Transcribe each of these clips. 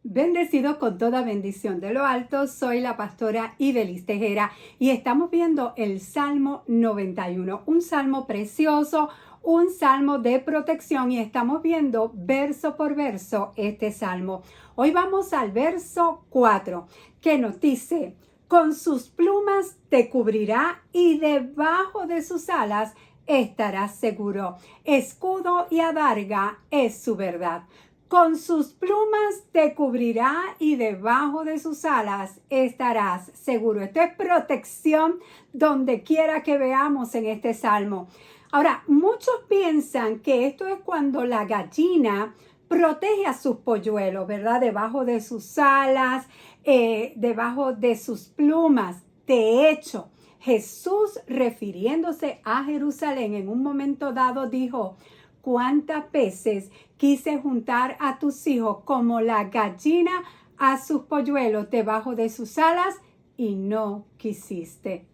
Bendecido con toda bendición de lo alto, soy la pastora Ibelis Tejera y estamos viendo el Salmo 91, un salmo precioso, un salmo de protección y estamos viendo verso por verso este salmo. Hoy vamos al verso 4 que nos dice: con sus plumas te cubrirá y debajo de sus alas estarás seguro. Escudo y adarga es su verdad. Con sus plumas te cubrirá y debajo de sus alas estarás seguro. Esto es protección donde quiera que veamos en este salmo. Ahora, muchos piensan que esto es cuando la gallina protege a sus polluelos, ¿verdad? Debajo de sus alas, debajo de sus plumas. De hecho, Jesús, refiriéndose a Jerusalén, en un momento dado dijo: ¿cuántas veces quise juntar a tus hijos como la gallina a sus polluelos debajo de sus alas y no quisiste?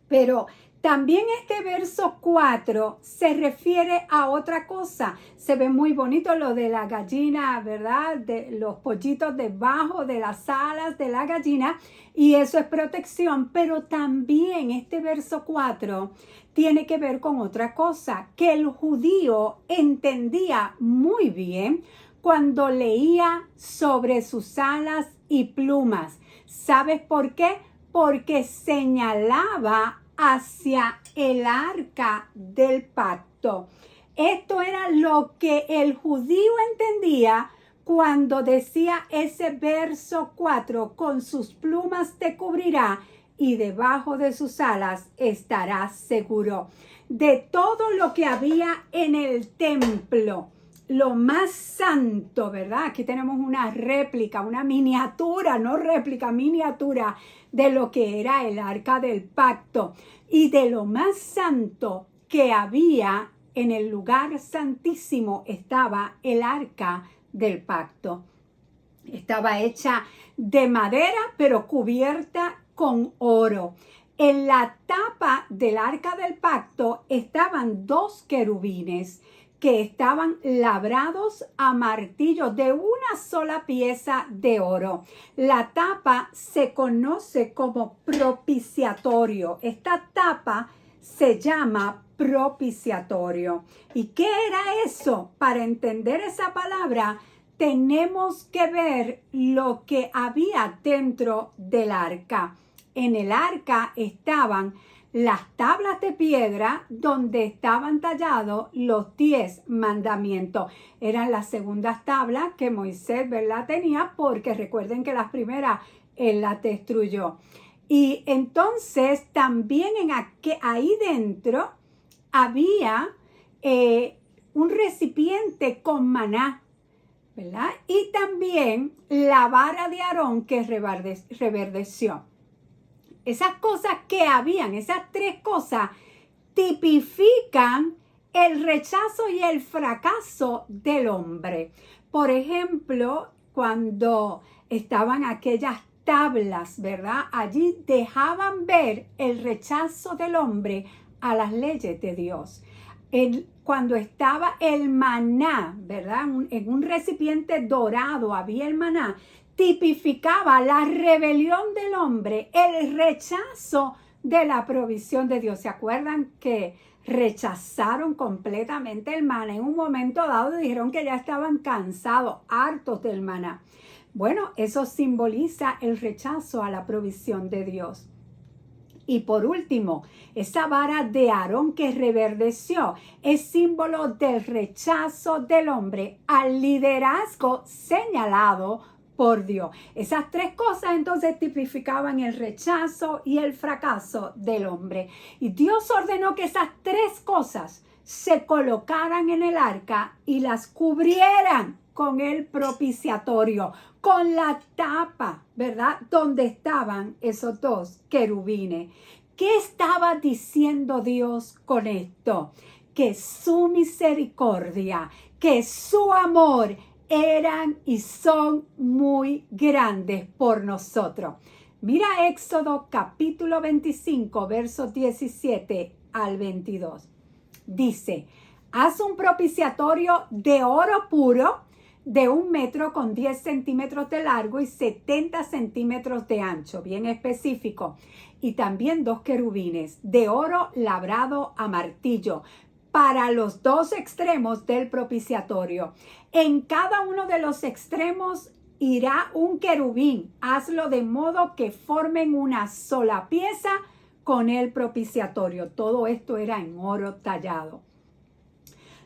Pero también este verso 4 se refiere a otra cosa. Se ve muy bonito lo de la gallina, ¿verdad? De los pollitos debajo de las alas de la gallina, y eso es protección. Pero también este verso 4 tiene que ver con otra cosa, que el judío entendía muy bien cuando leía sobre sus alas y plumas. ¿Sabes por qué? Porque señalaba hacia el arca del pacto. Esto era lo que el judío entendía cuando decía ese verso 4: con sus plumas te cubrirá y debajo de sus alas estarás seguro. De todo lo que había en el templo, lo más santo, ¿verdad? Aquí tenemos una réplica, una miniatura, no réplica, miniatura de lo que era el arca del pacto. Y de lo más santo que había en el lugar santísimo estaba el arca del pacto. Estaba hecha de madera, pero cubierta con oro. En la tapa del arca del pacto estaban dos querubines que estaban labrados a martillo de una sola pieza de oro. La tapa se conoce como propiciatorio. Esta tapa se llama propiciatorio. ¿Y qué era eso? Para entender esa palabra, tenemos que ver lo que había dentro del arca. En el arca estaban las tablas de piedra donde estaban tallados los 10 mandamientos. Eran las segundas tablas que Moisés, ¿verdad?, tenía, porque recuerden que las primeras él las destruyó. Y entonces también ahí dentro había un recipiente con maná, ¿verdad? Y también la vara de Aarón que reverdeció. Esas cosas que habían, esas tres cosas, tipifican el rechazo y el fracaso del hombre. Por ejemplo, cuando estaban aquellas tablas, ¿verdad? Allí dejaban ver el rechazo del hombre a las leyes de Dios. Cuando estaba el maná, ¿verdad? En un recipiente dorado había el maná, tipificaba la rebelión del hombre, el rechazo de la provisión de Dios. ¿Se acuerdan que rechazaron completamente el maná? En un momento dado dijeron que ya estaban cansados, hartos del maná. Bueno, eso simboliza el rechazo a la provisión de Dios. Y por último, esa vara de Aarón que reverdeció es símbolo del rechazo del hombre al liderazgo señalado por Dios. Esas tres cosas entonces tipificaban el rechazo y el fracaso del hombre. Y Dios ordenó que esas tres cosas se colocaran en el arca y las cubrieran con el propiciatorio, con la tapa, ¿verdad?, donde estaban esos dos querubines. ¿Qué estaba diciendo Dios con esto? Que su misericordia, que su amor eran y son muy grandes por nosotros. Mira Éxodo capítulo 25, versos 17 al 22. Dice: haz un propiciatorio de oro puro de 1 metro con 10 centímetros de largo y 70 centímetros de ancho, bien específico. Y también 2 querubines de oro labrado a martillo para los 2 extremos del propiciatorio. En cada uno de los extremos irá un querubín. Hazlo de modo que formen una sola pieza con el propiciatorio. Todo esto era en oro tallado.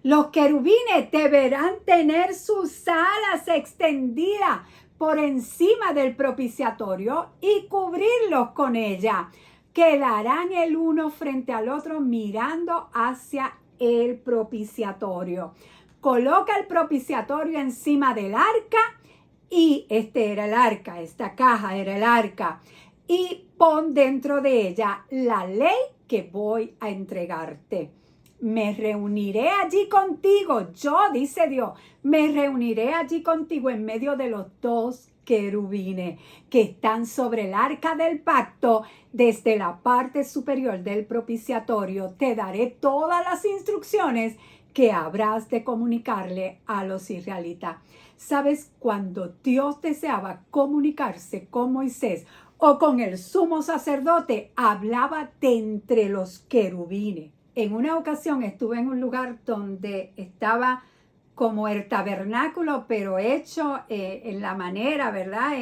Los querubines deberán tener sus alas extendidas por encima del propiciatorio y cubrirlos con ella. Quedarán el uno frente al otro mirando hacia el propiciatorio. Coloca el propiciatorio encima del arca y este era el arca, esta caja era el arca. Y pon dentro de ella la ley que voy a entregarte. Me reuniré allí contigo, yo, dice Dios, me reuniré allí contigo en medio de los 2 querubines que están sobre el arca del pacto desde la parte superior del propiciatorio. Te daré todas las instrucciones que habrás de comunicarle a los israelitas. ¿Sabes? Cuando Dios deseaba comunicarse con Moisés o con el sumo sacerdote, hablaba de entre los querubines. En una ocasión estuve en un lugar donde estaba como el tabernáculo, pero hecho en la manera, ¿verdad?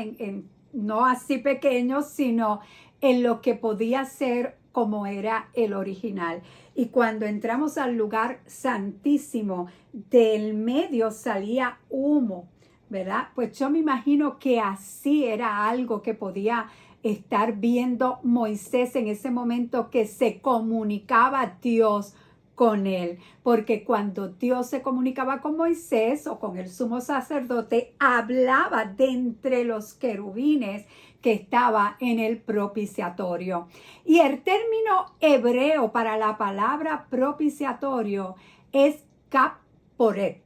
No así pequeño, sino en lo que podía ser como era el original. Y cuando entramos al lugar santísimo, del medio salía humo, ¿verdad? Pues yo me imagino que así era algo que podía estar viendo Moisés en ese momento, que se comunicaba Dios con él, porque cuando Dios se comunicaba con Moisés o con el sumo sacerdote, hablaba de entre los querubines que estaba en el propiciatorio. Y el término hebreo para la palabra propiciatorio es kaporet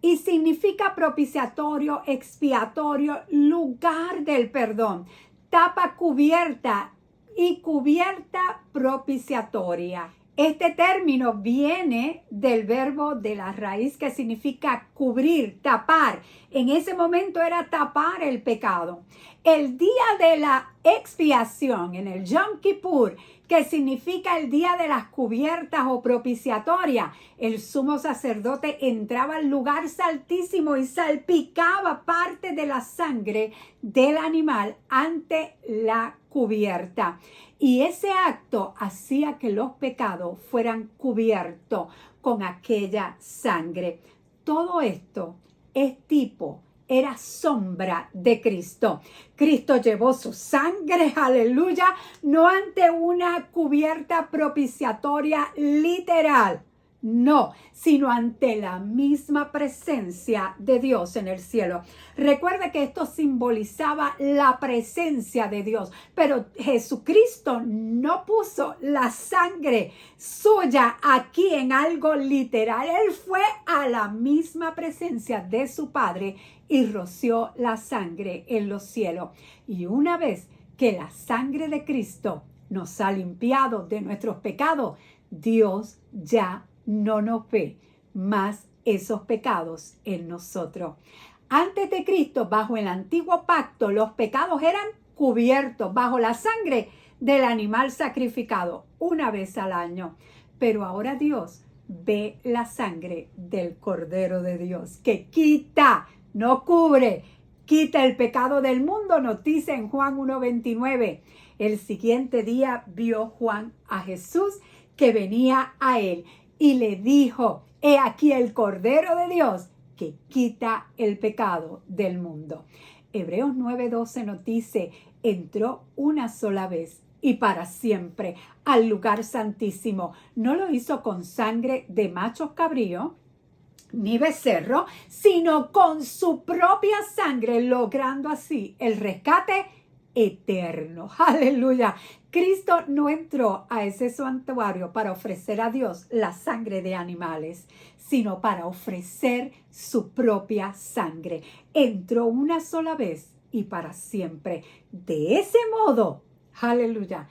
y significa propiciatorio, expiatorio, lugar del perdón, tapa cubierta y cubierta propiciatoria. Este término viene del verbo de la raíz que significa cubrir, tapar. En ese momento era tapar el pecado. El día de la expiación, en el Yom Kippur, que significa el día de las cubiertas o propiciatoria, el sumo sacerdote entraba al lugar santísimo y salpicaba parte de la sangre del animal ante la cubierta. Y ese acto hacía que los pecados fueran cubiertos con aquella sangre. Todo esto es era sombra de Cristo. Cristo llevó su sangre, aleluya, no ante una cubierta propiciatoria literal, no, sino ante la misma presencia de Dios en el cielo. Recuerde que esto simbolizaba la presencia de Dios, pero Jesucristo no puso la sangre suya aquí en algo literal. Él fue a la misma presencia de su Padre y roció la sangre en los cielos. Y una vez que la sangre de Cristo nos ha limpiado de nuestros pecados, Dios ya no nos ve más esos pecados en nosotros. Antes de Cristo, bajo el antiguo pacto, los pecados eran cubiertos bajo la sangre del animal sacrificado una vez al año. Pero ahora Dios ve la sangre del Cordero de Dios, que quita, no cubre, quita el pecado del mundo, nos dice en Juan 1:29. El siguiente día vio Juan a Jesús que venía a él y le dijo: he aquí el Cordero de Dios que quita el pecado del mundo. Hebreos 9:12 nos dice: entró una sola vez y para siempre al lugar santísimo. No lo hizo con sangre de machos cabríos ni becerro, sino con su propia sangre, logrando así el rescate eterno. Aleluya. Cristo no entró a ese santuario para ofrecer a Dios la sangre de animales, sino para ofrecer su propia sangre. Entró una sola vez y para siempre. De ese modo, aleluya,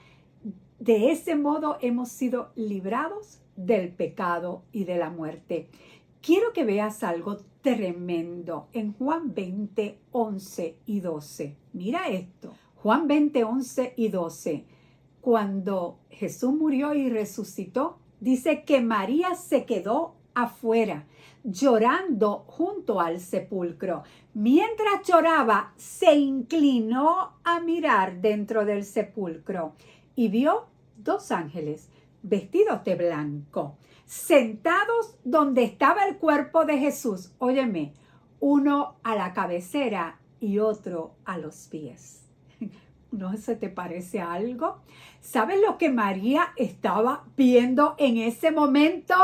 de ese modo hemos sido librados del pecado y de la muerte. quiero que veas algo tremendo en Juan 20, 11 y 12. Mira esto. Juan 20, 11 y 12. Cuando Jesús murió y resucitó, dice que María se quedó afuera, llorando junto al sepulcro. Mientras lloraba, se inclinó a mirar dentro del sepulcro y vio dos ángeles vestidos de blanco, sentados donde estaba el cuerpo de Jesús. Óyeme, uno a la cabecera y otro a los pies. ¿No se te parece algo? ¿Sabes lo que María estaba viendo en ese momento?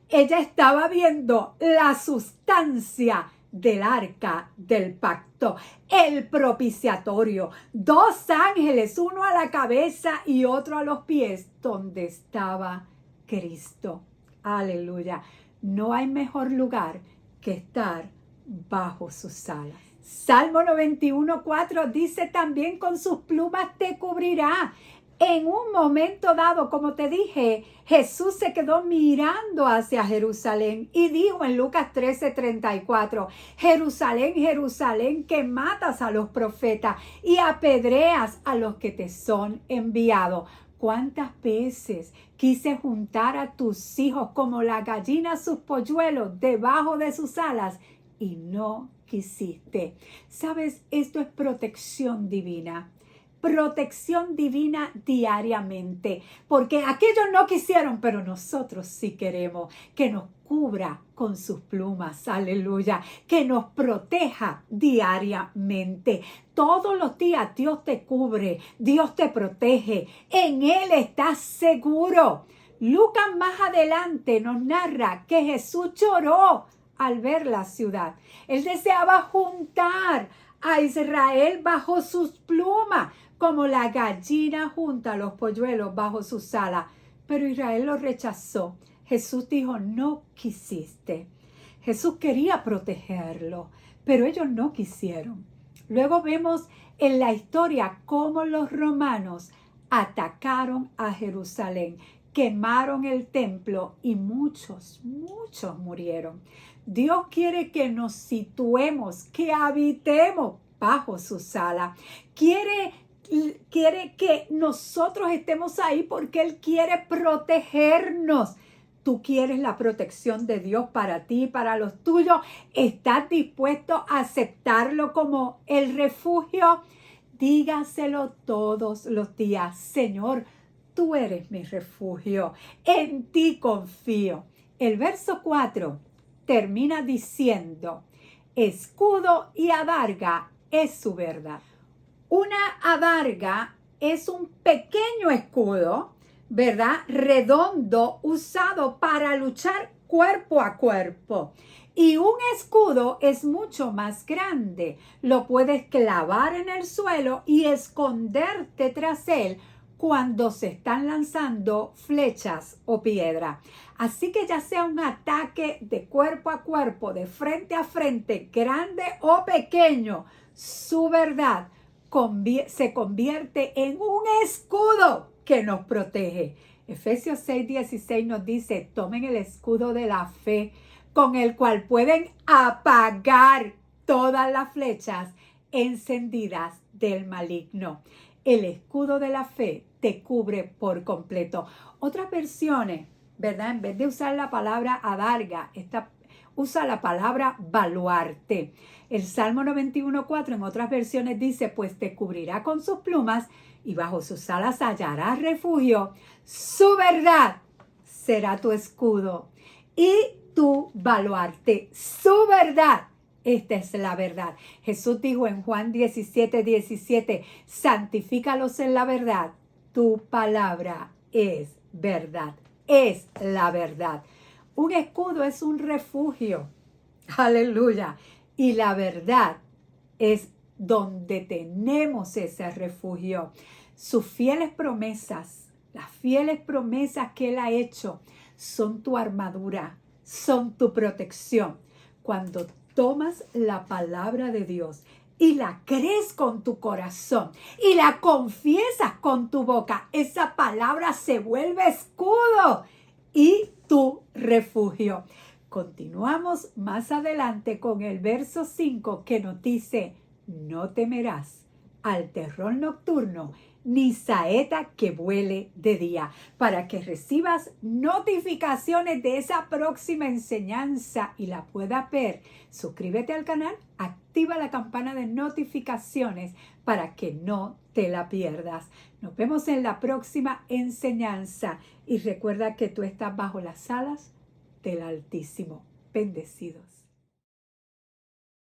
Ella estaba viendo la sustancia del arca del pacto, el propiciatorio, dos ángeles, uno a la cabeza y otro a los pies, donde estaba Cristo. Aleluya. No hay mejor lugar que estar bajo sus alas. Salmo 91:4 dice también: con sus plumas te cubrirá. En un momento dado, como te dije, Jesús se quedó mirando hacia Jerusalén y dijo en Lucas 13:34, Jerusalén, Jerusalén, que matas a los profetas y apedreas a los que te son enviados. ¿Cuántas veces quise juntar a tus hijos como la gallina sus polluelos debajo de sus alas y no quisiste? ¿Sabes? Esto es protección divina. Protección divina diariamente, porque aquellos no quisieron, pero nosotros sí queremos que nos cubra con sus plumas, aleluya, que nos proteja diariamente. Todos los días Dios te cubre, Dios te protege, en Él estás seguro. Lucas más adelante nos narra que Jesús lloró al ver la ciudad. Él deseaba juntar a Israel bajo sus plumas, como la gallina junta los polluelos bajo sus alas. Pero Israel lo rechazó. Jesús dijo: no quisiste. Jesús quería protegerlo, pero ellos no quisieron. Luego vemos en la historia cómo los romanos atacaron a Jerusalén, quemaron el templo y muchos murieron. Dios quiere que nos situemos, que habitemos bajo sus alas. Quiere que nosotros estemos ahí porque Él quiere protegernos. ¿Tú quieres la protección de Dios para ti y para los tuyos? ¿Estás dispuesto a aceptarlo como el refugio? Dígaselo todos los días: Señor, tú eres mi refugio, en ti confío. El verso 4 termina diciendo: escudo y adarga es su verdad. Una adarga es un pequeño escudo, ¿verdad? Redondo, usado para luchar cuerpo a cuerpo. Y un escudo es mucho más grande. Lo puedes clavar en el suelo y esconderte tras él cuando se están lanzando flechas o piedras. Así que ya sea un ataque de cuerpo a cuerpo, de frente a frente, grande o pequeño, su verdad se convierte en un escudo que nos protege. Efesios 6:16 nos dice: tomen el escudo de la fe, con el cual pueden apagar todas las flechas encendidas del maligno. El escudo de la fe te cubre por completo. Otras versiones, ¿verdad? En vez de usar la palabra adarga, usa la palabra baluarte. El Salmo 91:4 en otras versiones dice: pues te cubrirá con sus plumas y bajo sus alas hallarás refugio. Su verdad será tu escudo y tu baluarte. Su verdad. Esta es la verdad. Jesús dijo en Juan 17:17: santifícalos en la verdad. Tu palabra es verdad. Es la verdad. Un escudo es un refugio. Aleluya. Y la verdad es donde tenemos ese refugio. Sus fieles promesas, las fieles promesas que Él ha hecho, son tu armadura, son tu protección. Cuando tomas la palabra de Dios y la crees con tu corazón y la confiesas con tu boca, esa palabra se vuelve escudo y tu refugio. Continuamos más adelante con el verso 5 que nos dice: no temerás al terror nocturno, ni saeta que vuele de día. Para que recibas notificaciones de esa próxima enseñanza y la puedas ver, suscríbete al canal, activa la campana de notificaciones para que no te la pierdas. Nos vemos en la próxima enseñanza y recuerda que tú estás bajo las alas del Altísimo. Bendecidos.